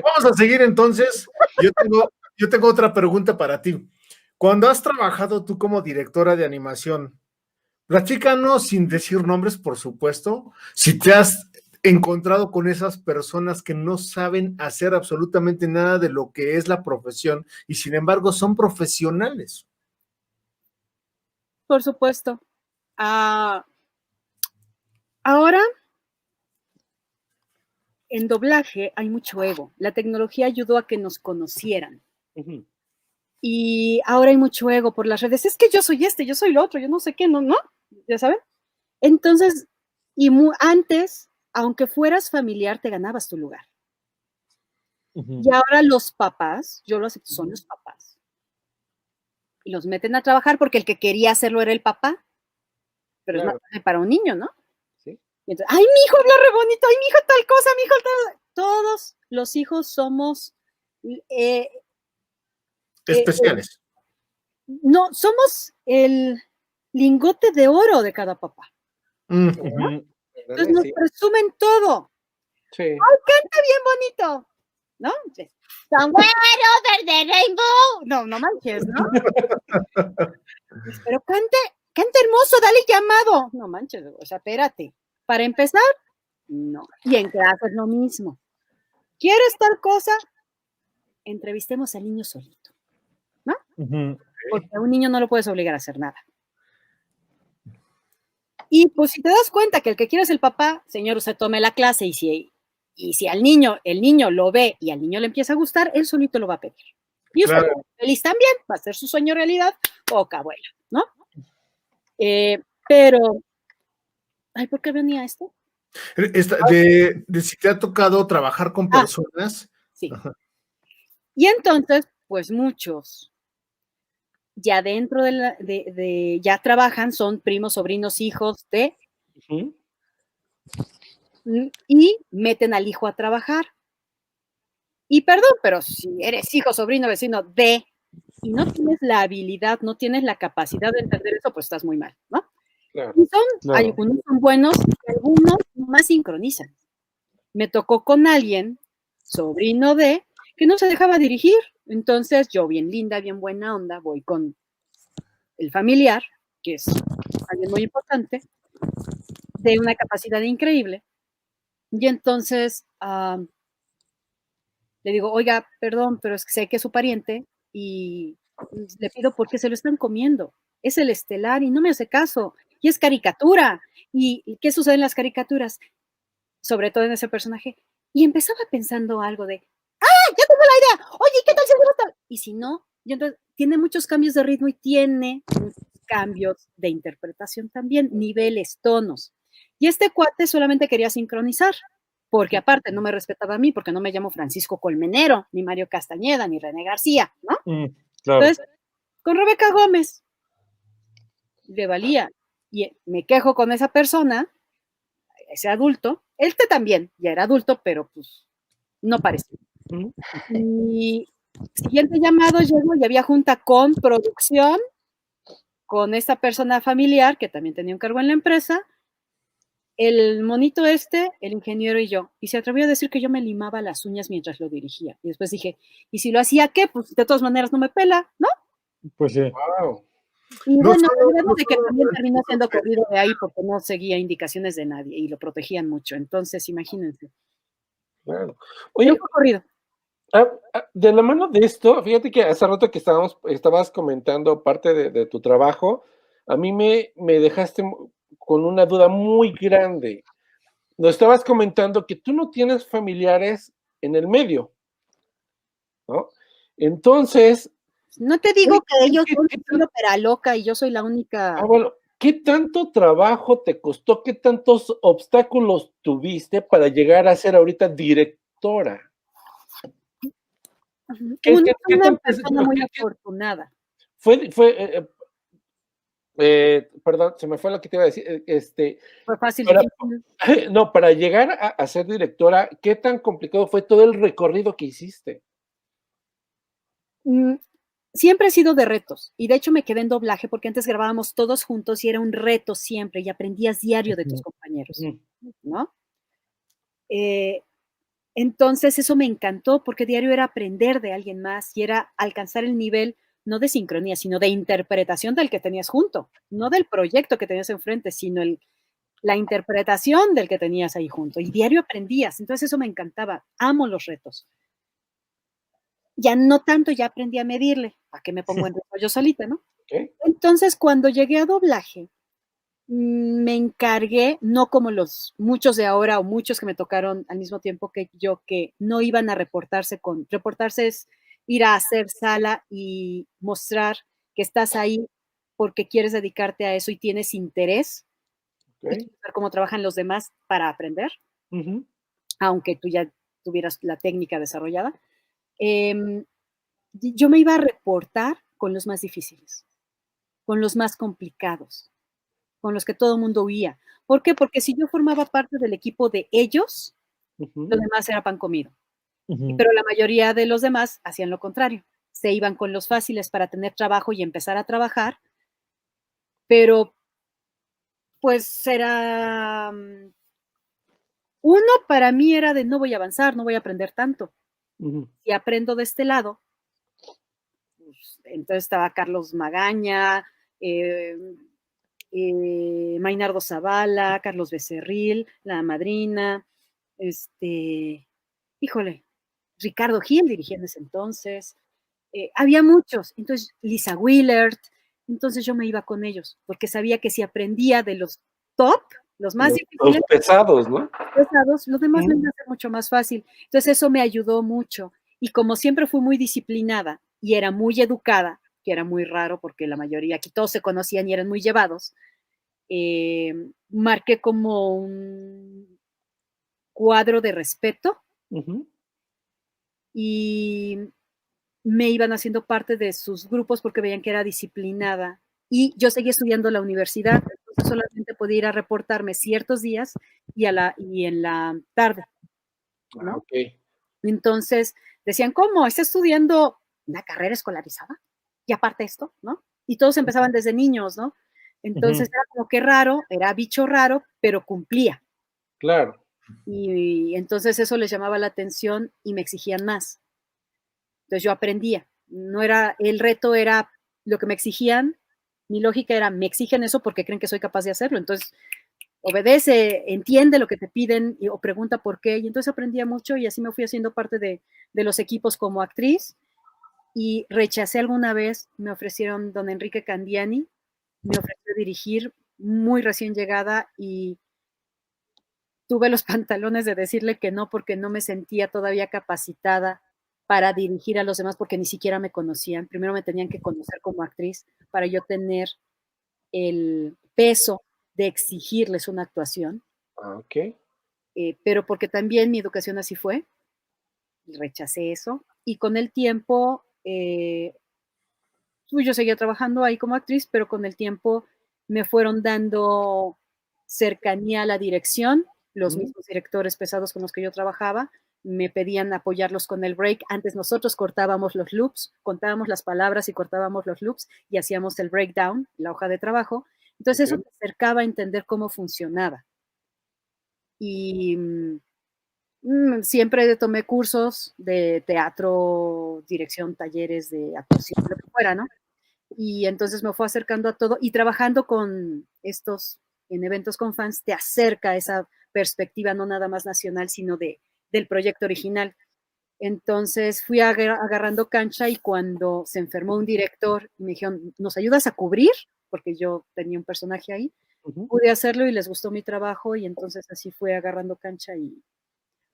Vamos a seguir entonces. Yo tengo otra pregunta para ti. Cuando has trabajado tú como directora de animación, platícanos sin decir nombres, por supuesto, si te has encontrado con esas personas que no saben hacer absolutamente nada de lo que es la profesión y sin embargo son profesionales. Por supuesto. Ahora, en doblaje hay mucho ego. La tecnología ayudó a que nos conocieran. Uh-huh. Y ahora hay mucho ego por las redes. Es que yo soy yo soy lo otro, yo no sé qué, ¿no? ¿Ya saben? Entonces, antes, aunque fueras familiar, te ganabas tu lugar. Uh-huh. Y ahora los papás, yo lo acepto, son los papás. Y los meten a trabajar porque el que quería hacerlo era el papá. Pero claro, es más para un niño, ¿no? Sí. Y entonces, ay, mi hijo habla re bonito, ay, mi hijo tal cosa, mi hijo tal. Todos los hijos somos especiales. No, somos el lingote de oro de cada papá. ¿No? Entonces nos presumen todo. Sí. ¡Ay, canta bien bonito! ¿No? Somewhere over the rainbow. No manches, ¿no? Pero canta hermoso, dale llamado. No manches, o sea, espérate. Para empezar, no. Y en clase es lo mismo. ¿Quieres tal cosa? Entrevistemos al niño solito, ¿no? Uh-huh. Porque a un niño no lo puedes obligar a hacer nada. Y pues si te das cuenta que el que quiere es el papá, señor, usted tome la clase y si el niño lo ve y al niño le empieza a gustar, él solito lo va a pedir. Y usted claro, feliz también, va a ser su sueño realidad, poca abuela, ¿no? Pero, ay, ¿por qué venía esto? De si te ha tocado trabajar con personas. Sí. Ajá. Y entonces, pues muchos ya dentro de ya trabajan, son primos, sobrinos, hijos de... Uh-huh. Y meten al hijo a trabajar. Y perdón, pero si eres hijo, sobrino, vecino de, y no tienes la habilidad, no tienes la capacidad de entender eso, pues estás muy mal, ¿no? Claro, y algunos son buenos y algunos más sincronizan. Me tocó con alguien, sobrino de, que no se dejaba dirigir. Entonces yo, bien linda, bien buena onda, voy con el familiar, que es alguien muy importante, de una capacidad increíble. Y entonces le digo, oiga, perdón, pero es que sé que es su pariente y le pido porque se lo están comiendo. Es el estelar y no me hace caso. Y es caricatura. ¿Y qué sucede en las caricaturas? Sobre todo en ese personaje. Y empezaba pensando algo de, ya tengo la idea. Oye, ¿qué tal si hacemos tal? Y si no, y entonces tiene muchos cambios de ritmo y tiene muchos cambios de interpretación también, niveles, tonos. Y este cuate solamente quería sincronizar, porque aparte no me respetaba a mí, porque no me llamo Francisco Colmenero, ni Mario Castañeda, ni René García, ¿no? Claro. Entonces, con Rebeca Gómez, le valía. Y me quejo con esa persona, ese adulto, él también, ya era adulto, pero pues no parecía. Y siguiente llamado llegó y había junta con producción, con esta persona familiar que también tenía un cargo en la empresa, el monito el ingeniero y yo. Y se atrevió a decir que yo me limaba las uñas mientras lo dirigía. Y después dije, ¿y si lo hacía qué? Pues de todas maneras no me pela, ¿no? Pues sí. Wow. Y no bueno, de que también terminó siendo corrido de ahí porque no seguía indicaciones de nadie y lo protegían mucho. Entonces, imagínense. Claro. Oye, fue corrido. De la mano de esto, fíjate que hace rato que estabas comentando parte de tu trabajo, a mí me dejaste con una duda muy grande. Nos estabas comentando que tú no tienes familiares en el medio, ¿no? Entonces... No te digo que ellos son ópera loca y yo soy la única... bueno, ¿qué tanto trabajo te costó? ¿Qué tantos obstáculos tuviste para llegar a ser ahorita directora? Una persona muy afortunada. Perdón, se me fue lo que te iba a decir. Fue fácil. Para llegar a ser directora, ¿qué tan complicado fue todo el recorrido que hiciste? Siempre he sido de retos y de hecho me quedé en doblaje porque antes grabábamos todos juntos y era un reto siempre y aprendías diario de tus compañeros, ¿no? Entonces eso me encantó porque diario era aprender de alguien más y era alcanzar el nivel no de sincronía, sino de interpretación del que tenías junto, no del proyecto que tenías enfrente, sino la interpretación del que tenías ahí junto. Y diario aprendías, entonces eso me encantaba. Amo los retos. Ya no tanto, ya aprendí a medirle. ¿Para qué me pongo en reto yo solita, no? Okay. Entonces, cuando llegué a doblaje, me encargué, no como los muchos de ahora o muchos que me tocaron al mismo tiempo que yo, que no iban a reportarse reportarse es ir a hacer sala y mostrar que estás ahí porque quieres dedicarte a eso y tienes interés y Okay. quieres ver cómo trabajan los demás para aprender, Ujú. aunque tú ya tuvieras la técnica desarrollada. Yo me iba a reportar con los más difíciles, con los más complicados, con los que todo el mundo huía. ¿Por qué? Porque si yo formaba parte del equipo de ellos, Ujú. lo demás era pan comido. Ujú. Pero la mayoría de los demás hacían lo contrario. Se iban con los fáciles para tener trabajo y empezar a trabajar, pero pues era uno para mí era de no voy a avanzar, no voy a aprender tanto. Ujú. Si aprendo de este lado, pues, entonces estaba Carlos Magaña, Maynardo Zavala, Carlos Becerril, La Madrina, híjole, Ricardo Gil dirigía en ese entonces, había muchos, entonces Lisa Willert, entonces yo me iba con ellos, porque sabía que si aprendía de los top, los más Los difíciles, pesados, ¿no? pesados, los demás me Ujú. iba a ser mucho más fácil. Entonces eso me ayudó mucho. Y como siempre fui muy disciplinada y era muy educada, que era muy raro porque la mayoría, aquí todos se conocían y eran muy llevados, marqué como un cuadro de respeto Ujú. y me iban haciendo parte de sus grupos porque veían que era disciplinada. Y yo seguía estudiando en la universidad, entonces solamente podía ir a reportarme ciertos días y en la tarde, Ah, ¿no? ok. Entonces decían, ¿cómo? ¿Está estudiando una carrera escolarizada? Y aparte esto, ¿no? Y todos empezaban desde niños, ¿no? Entonces era como que raro, era bicho raro, pero cumplía. Claro. Y entonces eso les llamaba la atención y me exigían más. Entonces yo aprendía. No era, el reto era lo que me exigían. Mi lógica era, me exigen eso porque creen que soy capaz de hacerlo. Entonces, obedece, entiende lo que te piden o pregunta por qué. Y entonces aprendía mucho y así me fui haciendo parte de los equipos como actriz. Y rechacé alguna vez, me ofrecieron don Enrique Candiani, me ofreció dirigir muy recién llegada y tuve los pantalones de decirle que no porque no me sentía todavía capacitada para dirigir a los demás porque ni siquiera me conocían. Primero me tenían que conocer como actriz para yo tener el peso de exigirles una actuación, Ah, ok. pero porque también mi educación así fue, y rechacé eso. Y con el tiempo, pues yo seguía trabajando ahí como actriz, pero con el tiempo me fueron dando cercanía a la dirección, los Ujú. mismos directores pesados con los que yo trabajaba, me pedían apoyarlos con el break. Antes nosotros cortábamos los loops, contábamos las palabras y cortábamos los loops y hacíamos el breakdown, la hoja de trabajo. Entonces eso Ok. te acercaba a entender cómo funcionaba. Y siempre tomé cursos de teatro, dirección, talleres de actuación, lo que fuera, ¿no? Y entonces me fue acercando a todo y trabajando con estos en eventos con fans te acerca esa perspectiva no nada más nacional, sino del proyecto original. Entonces fui agarrando cancha y cuando se enfermó un director me dijeron, ¿nos ayudas a cubrir? Porque yo tenía un personaje ahí. Ujú. Pude hacerlo y les gustó mi trabajo y entonces así fue agarrando cancha y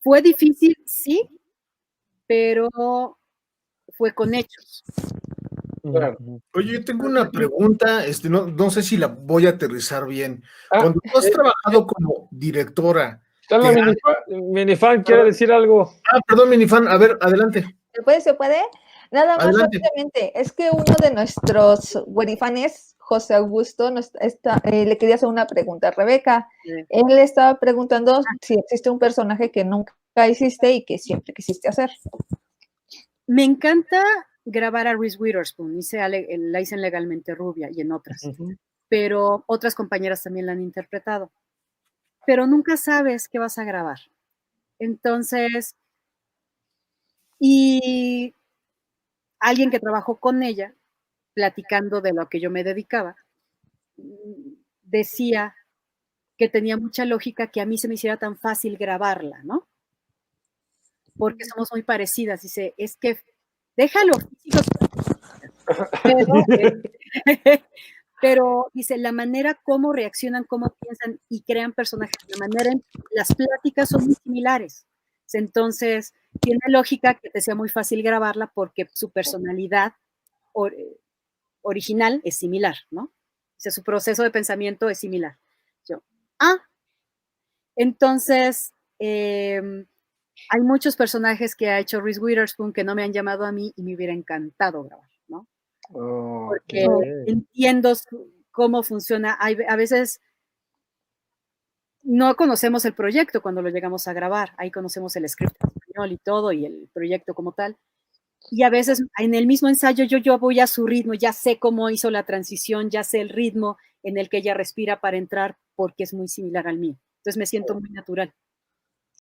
fue difícil, sí, pero fue con hechos. Claro. Ujú. Oye, yo tengo una pregunta, no sé si la voy a aterrizar bien. Ah, Cuando tú has trabajado como directora, está la te- Minifan quiere decir algo. perdón, minifan, a ver, adelante, ¿Se puede? ¿Se puede? Nada más adelante. rápidamente. Es que uno de nuestros Werifanes, José Augusto, le quería hacer una pregunta a Rebeca. Él le estaba preguntando si existe un personaje que nunca hiciste y que siempre quisiste hacer. Me encanta grabar a Reese Witherspoon, la hice en Legalmente Rubia y en otras, Ujú. pero otras compañeras también la han interpretado. Pero nunca sabes qué vas a grabar. Entonces, y alguien que trabajó con ella, platicando de lo que yo me dedicaba, decía que tenía mucha lógica que a mí se me hiciera tan fácil grabarla, ¿no? Porque somos muy parecidas. Dice, es que déjalo físico, pero dice, la manera como reaccionan, cómo piensan y crean personajes, la manera en las pláticas son muy similares. Entonces, tiene lógica que te sea muy fácil grabarla porque su personalidad original es similar, ¿no? O sea, su proceso de pensamiento es similar. Yo, entonces, hay muchos personajes que ha hecho Reese Witherspoon que no me han llamado a mí y me hubiera encantado grabar, ¿no? Porque entiendo cómo funciona. A veces no conocemos el proyecto cuando lo llegamos a grabar. Ahí conocemos el script en español y todo, y el proyecto como tal. Y a veces en el mismo ensayo yo voy a su ritmo, ya sé cómo hizo la transición, ya sé el ritmo en el que ella respira para entrar, porque es muy similar al mío. Entonces me siento muy natural.